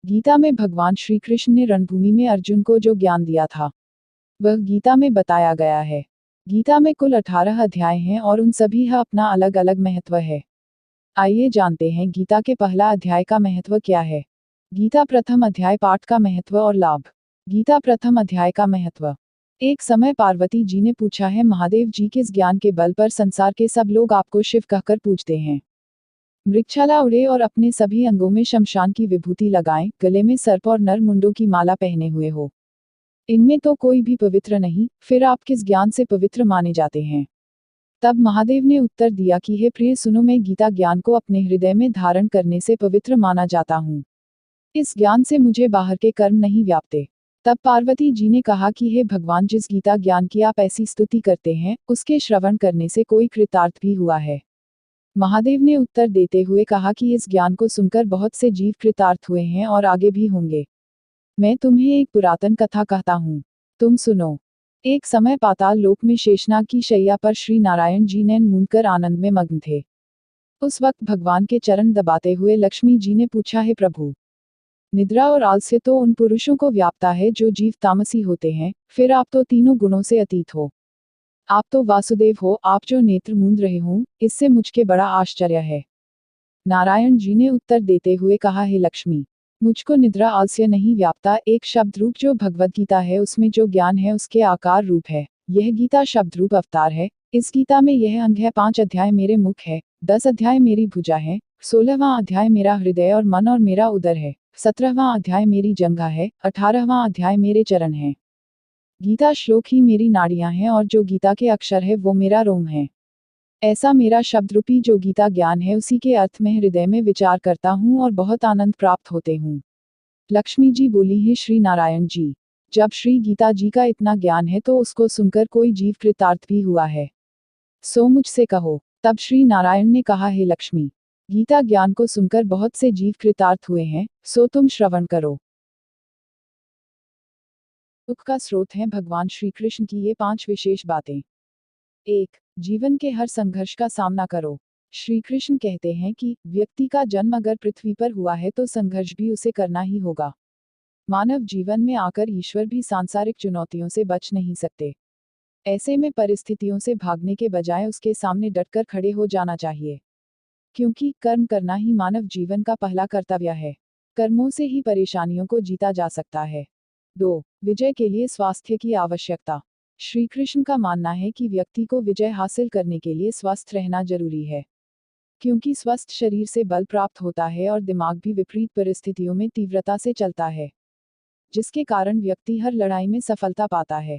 गीता में भगवान श्री कृष्ण ने रणभूमि में अर्जुन को जो ज्ञान दिया था वह गीता में बताया गया है। गीता में कुल 18 अध्याय हैं और उन सभी का अपना अलग अलग महत्व है। आइए जानते हैं गीता के पहला अध्याय का महत्व क्या है। गीता प्रथम अध्याय पाठ का महत्व और लाभ। गीता प्रथम अध्याय का महत्व। एक समय पार्वती जी ने पूछा है, महादेव जी, किस ज्ञान के बल पर संसार के सब लोग आपको शिव कहकर पूजते हैं। वृक्षाला उड़े और अपने सभी अंगों में शमशान की विभूति लगाएं, गले में सर्प और नर मुंडों की माला पहने हुए हो। इनमें तो कोई भी पवित्र नहीं, फिर आप किस ज्ञान से पवित्र माने जाते हैं। तब महादेव ने उत्तर दिया कि हे प्रिय, सुनो, मैं गीता ज्ञान को अपने हृदय में धारण करने से पवित्र माना जाता हूँ। इस ज्ञान से मुझे बाहर के कर्म नहीं व्यापते। तब पार्वती जी ने कहा कि हे भगवान, जिस गीता ज्ञान की आप ऐसी स्तुति करते हैं उसके श्रवण करने से कोई कृतार्थ भी हुआ है। महादेव ने उत्तर देते हुए कहा कि इस ज्ञान को सुनकर बहुत से जीव कृतार्थ हुए हैं और आगे भी होंगे। मैं तुम्हें एक पुरातन कथा कहता हूँ, तुम सुनो। एक समय पाताल लोक में शेषनाग की शैया पर श्री नारायण जी नैन मूंद कर आनंद में मग्न थे। उस वक्त भगवान के चरण दबाते हुए लक्ष्मी जी ने पूछा, हे प्रभु, निद्रा और आलस्य तो उन पुरुषों को व्यापता है जो जीव तामसी होते हैं, फिर आप तो तीनों गुणों से अतीत हो। आप तो वासुदेव हो, आप जो नेत्र मूंद रहे हो, इससे मुझके बड़ा आश्चर्य है। नारायण जी ने उत्तर देते हुए कहा, हे लक्ष्मी, मुझको निद्रा आलस्य नहीं व्यापता। एक शब्द रूप जो भगवद गीता है उसमें जो ज्ञान है उसके आकार रूप है। यह गीता शब्द रूप अवतार है। इस गीता में यह अंग है, 5 अध्याय मेरे मुख है, 10 अध्याय मेरी भुजा है, 16वां अध्याय मेरा हृदय और मन और मेरा उदर है, 17वां अध्याय मेरी जंघा है, 18वां अध्याय मेरे चरण है। गीता श्लोक ही मेरी नाड़ियां हैं और जो गीता के अक्षर है वो मेरा रोम है। ऐसा मेरा शब्द रूपी जो गीता ज्ञान है उसी के अर्थ में हृदय में विचार करता हूँ और बहुत आनंद प्राप्त होते हूँ। लक्ष्मी जी बोली, है श्री नारायण जी, जब श्री गीता जी का इतना ज्ञान है तो उसको सुनकर कोई जीव कृतार्थ भी हुआ है, सो मुझसे कहो। तब श्री नारायण ने कहा, हे लक्ष्मी, गीता ज्ञान को सुनकर बहुत से जीव कृतार्थ हुए हैं, सो तुम श्रवण करो। दुख का स्रोत हैं भगवान श्री कृष्ण की ये 5 विशेष बातें। 1. जीवन के हर संघर्ष का सामना करो। श्री कृष्ण कहते हैं कि व्यक्ति का जन्म अगर पृथ्वी पर हुआ है तो संघर्ष भी उसे करना ही होगा। मानव जीवन में आकर ईश्वर भी सांसारिक चुनौतियों से बच नहीं सकते। ऐसे में परिस्थितियों से भागने के बजाय उसके सामने डटकर खड़े हो जाना चाहिए, क्योंकि कर्म करना ही मानव जीवन का पहला कर्तव्य है। कर्मों से ही परेशानियों को जीता जा सकता है। 2. विजय के लिए स्वास्थ्य की आवश्यकता। श्री कृष्ण का मानना है कि व्यक्ति को विजय हासिल करने के लिए स्वस्थ रहना जरूरी है, क्योंकि स्वस्थ शरीर से बल प्राप्त होता है और दिमाग भी विपरीत परिस्थितियों में तीव्रता से चलता है, जिसके कारण व्यक्ति हर लड़ाई में सफलता पाता है।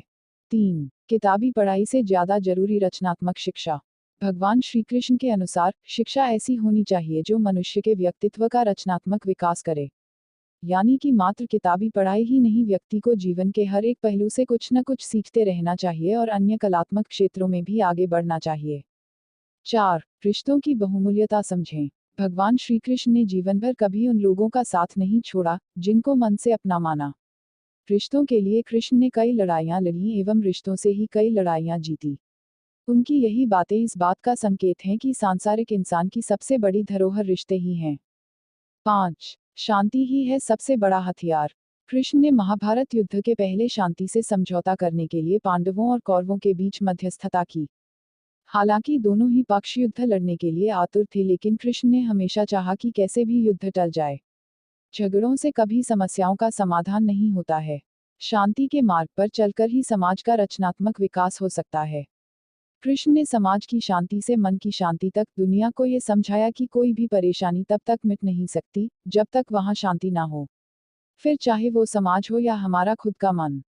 3. किताबी पढ़ाई से ज्यादा जरूरी रचनात्मक शिक्षा। भगवान श्री कृष्ण के अनुसार शिक्षा ऐसी होनी चाहिए जो मनुष्य के व्यक्तित्व का रचनात्मक विकास करे, यानी कि मात्र किताबी पढ़ाई ही नहीं, व्यक्ति को जीवन के हर एक पहलू से कुछ न कुछ सीखते रहना चाहिए और अन्य कलात्मक क्षेत्रों में भी आगे बढ़ना चाहिए। 4. रिश्तों की बहुमूल्यता समझें। भगवान श्री कृष्ण ने जीवन भर कभी उन लोगों का साथ नहीं छोड़ा जिनको मन से अपना माना। रिश्तों के लिए कृष्ण ने कई लड़ाइयां लड़ी एवं रिश्तों से ही कई लड़ाइयां जीती। उनकी यही बातें इस बात का संकेत हैं कि सांसारिक इंसान की सबसे बड़ी धरोहर रिश्ते ही हैं। 5. शांति ही है सबसे बड़ा हथियार। कृष्ण ने महाभारत युद्ध के पहले शांति से समझौता करने के लिए पांडवों और कौरवों के बीच मध्यस्थता की। हालांकि दोनों ही पक्ष युद्ध लड़ने के लिए आतुर थे, लेकिन कृष्ण ने हमेशा चाहा कि कैसे भी युद्ध टल जाए। झगड़ों से कभी समस्याओं का समाधान नहीं होता है। शांति के मार्ग पर चलकर ही समाज का रचनात्मक विकास हो सकता है। कृष्ण ने समाज की शांति से मन की शांति तक दुनिया को ये समझाया कि कोई भी परेशानी तब तक मिट नहीं सकती जब तक वहां शांति ना हो, फिर चाहे वो समाज हो या हमारा खुद का मन।